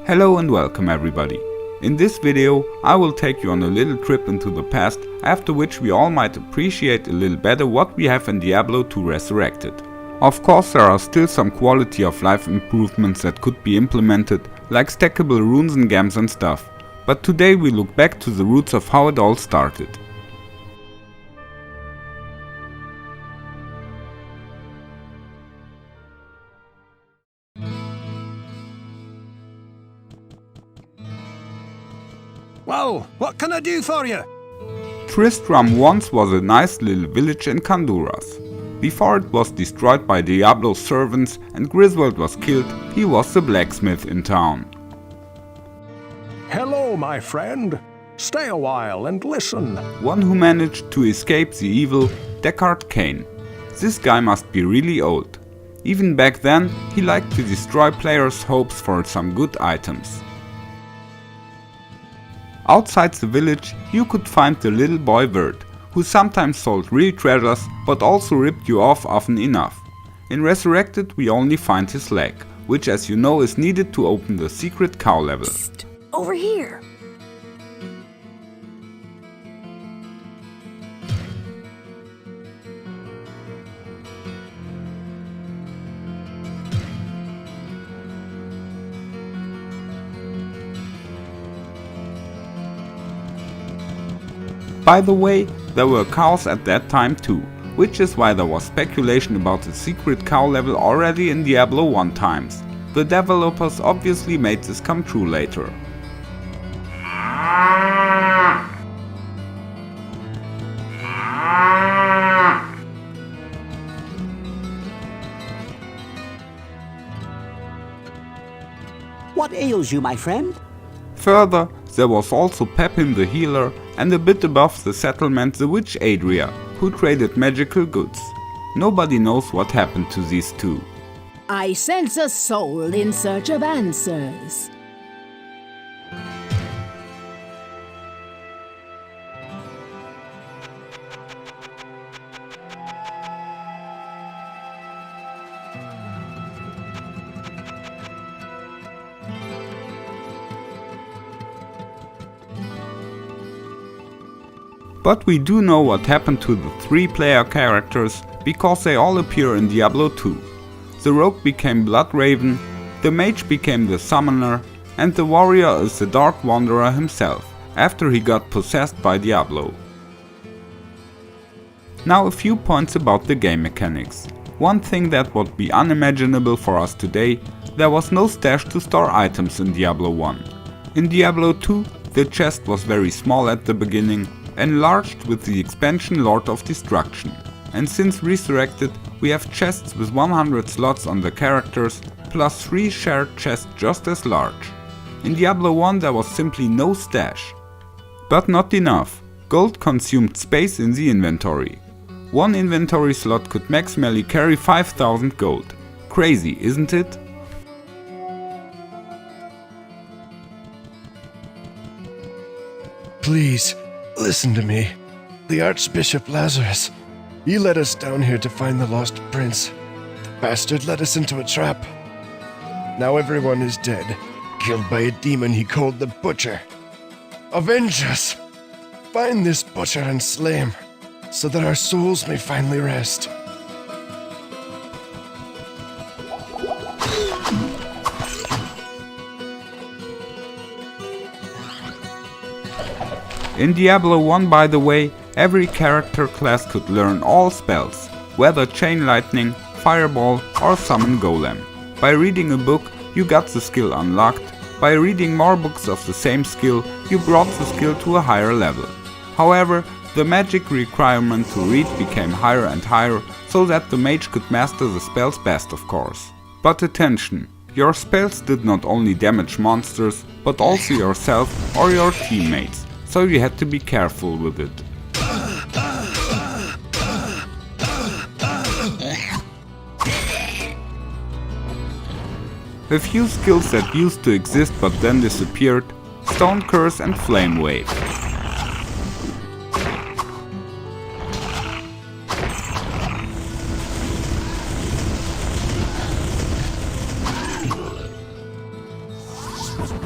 Hello and welcome everybody. In this video I will take you on a little trip into the past, after which we all might appreciate a little better what we have in Diablo 2 Resurrected. Of course there are still some quality of life improvements that could be implemented, like stackable runes and gems and stuff, but today we look back to the roots of how it all started. Well, what can I do for you? Tristram once was a nice little village in Honduras. Before it was destroyed by Diablo's servants and Griswold was killed, he was the blacksmith in town. Hello, my friend. Stay a while and listen. One who managed to escape the evil, Deckard Cain. This guy must be really old. Even back then, he liked to destroy players' hopes for some good items. Outside the village you could find the little boy Vert, who sometimes sold real treasures but also ripped you off often enough. In Resurrected we only find his leg, which as you know is needed to open the secret cow level. Psst, over here! By the way, there were cows at that time too, which is why there was speculation about the secret cow level already in Diablo 1 times. The developers obviously made this come true later. What ails you, my friend? Further, there was also Pepin the healer and a bit above the settlement the witch Adria, who traded magical goods. Nobody knows what happened to these two. I sense a soul in search of answers. But we do know what happened to the 3 player characters because they all appear in Diablo 2. The rogue became Bloodraven, the mage became the summoner, and the warrior is the Dark Wanderer himself, after he got possessed by Diablo. Now a few points about the game mechanics. One thing that would be unimaginable for us today: there was no stash to store items in Diablo 1. In Diablo 2 the chest was very small at the beginning, enlarged with the expansion Lord of Destruction. And since Resurrected we have chests with 100 slots on the characters, plus 3 shared chests just as large. In Diablo 1 there was simply no stash. But not enough. Gold consumed space in the inventory. One inventory slot could maximally carry 5000 gold. Crazy, isn't it? Please, listen to me. The Archbishop Lazarus. He led us down here to find the lost prince. The bastard led us into a trap. Now everyone is dead, killed by a demon he called the Butcher. Avenge us! Find this butcher and slay him, so that our souls may finally rest. In Diablo 1, by the way, every character class could learn all spells, whether Chain Lightning, Fireball or Summon Golem. By reading a book you got the skill unlocked, by reading more books of the same skill you brought the skill to a higher level. However, the magic requirement to read became higher and higher, so that the mage could master the spells best, of course. But attention! Your spells did not only damage monsters, but also yourself or your teammates, so you had to be careful with it. A few skills that used to exist but then disappeared: Stone Curse and Flame Wave.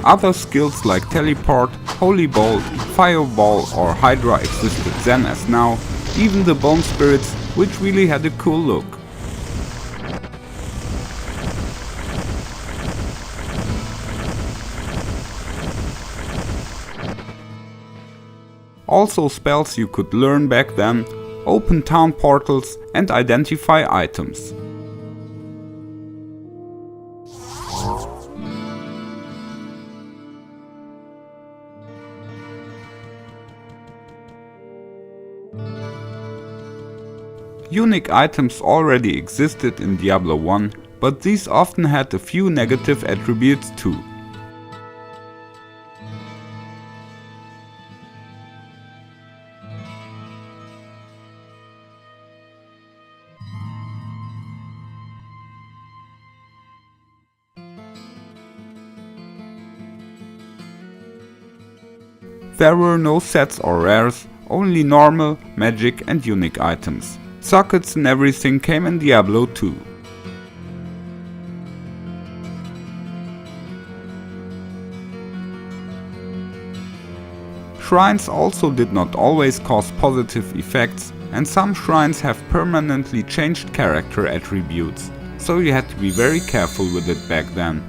Other skills like teleport, holy bolt, fireball or hydra existed then as now, even the bone spirits, which really had a cool look. Also spells you could learn back then, open town portals and identify items. Unique items already existed in Diablo 1, but these often had a few negative attributes too. There were no sets or rares, only normal, magic and unique items. Sockets and everything came in Diablo 2. Shrines also did not always cause positive effects, and some shrines have permanently changed character attributes, so you had to be very careful with it back then.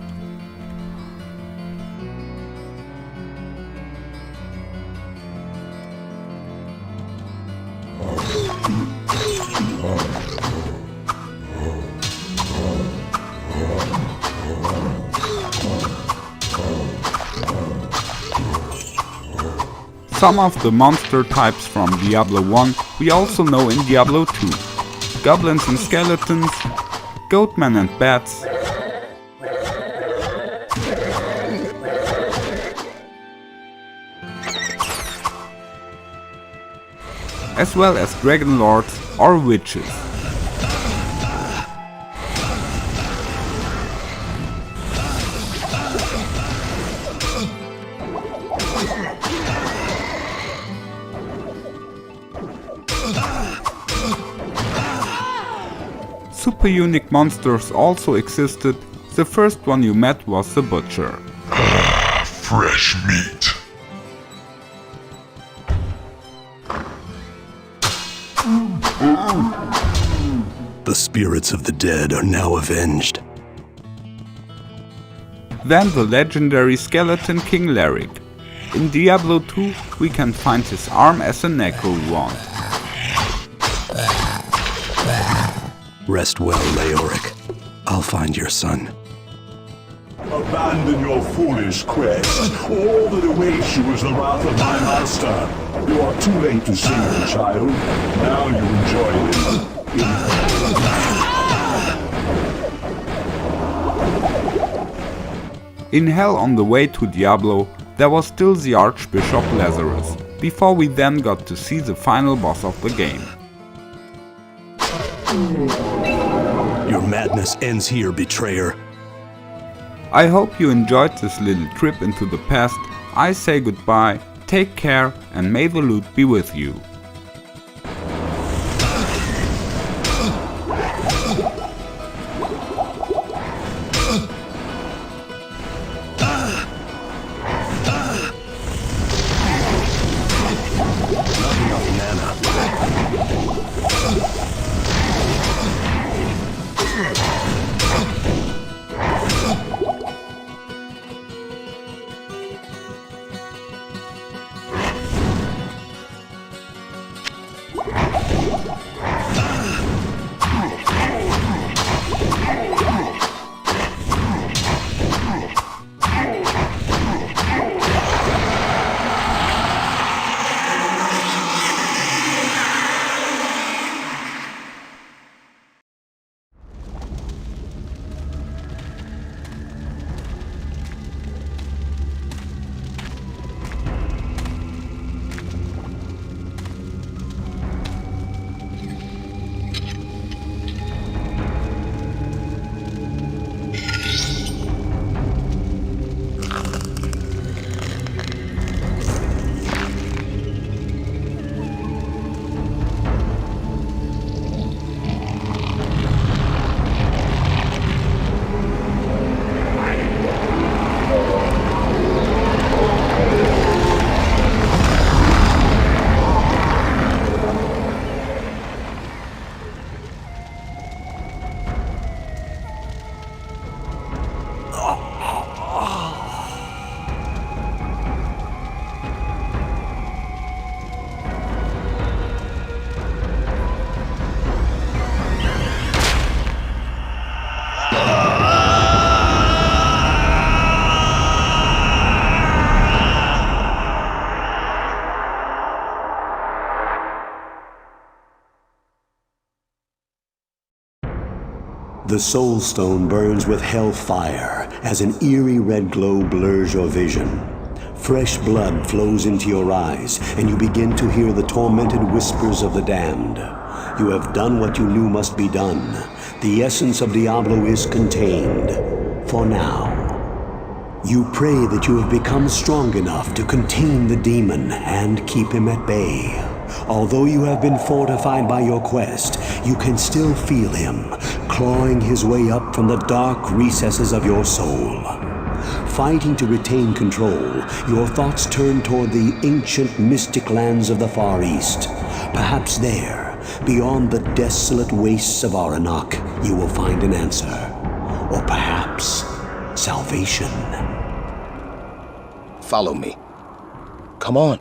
Some of the monster types from Diablo 1 we also know in Diablo 2. Goblins and skeletons, goatmen and bats, as well as dragon lords or witches. Super unique monsters also existed. The first one you met was the Butcher. Fresh meat. The spirits of the dead are now avenged. Then the legendary Skeleton King Larrick. In Diablo 2 we can find his arm as a necro wand. Rest well, Leoric. I'll find your son. Abandon your foolish quest. All that awaits you is the wrath of my master. You are too late to sing the child. Now you enjoy it. In hell on the way to Diablo, there was still the Archbishop Lazarus, before we then got to see the final boss of the game. Your madness ends here, betrayer. I hope you enjoyed this little trip into the past. I say goodbye, take care, and may the loot be with you. The Soul Stone burns with hellfire as an eerie red glow blurs your vision. Fresh blood flows into your eyes, and you begin to hear the tormented whispers of the damned. You have done what you knew must be done. The essence of Diablo is contained. For now. You pray that you have become strong enough to contain the demon and keep him at bay. Although you have been fortified by your quest, you can still feel him, clawing his way up from the dark recesses of your soul. Fighting to retain control, your thoughts turn toward the ancient mystic lands of the Far East. Perhaps there, beyond the desolate wastes of Aranok, you will find an answer. Or perhaps, salvation. Follow me. Come on.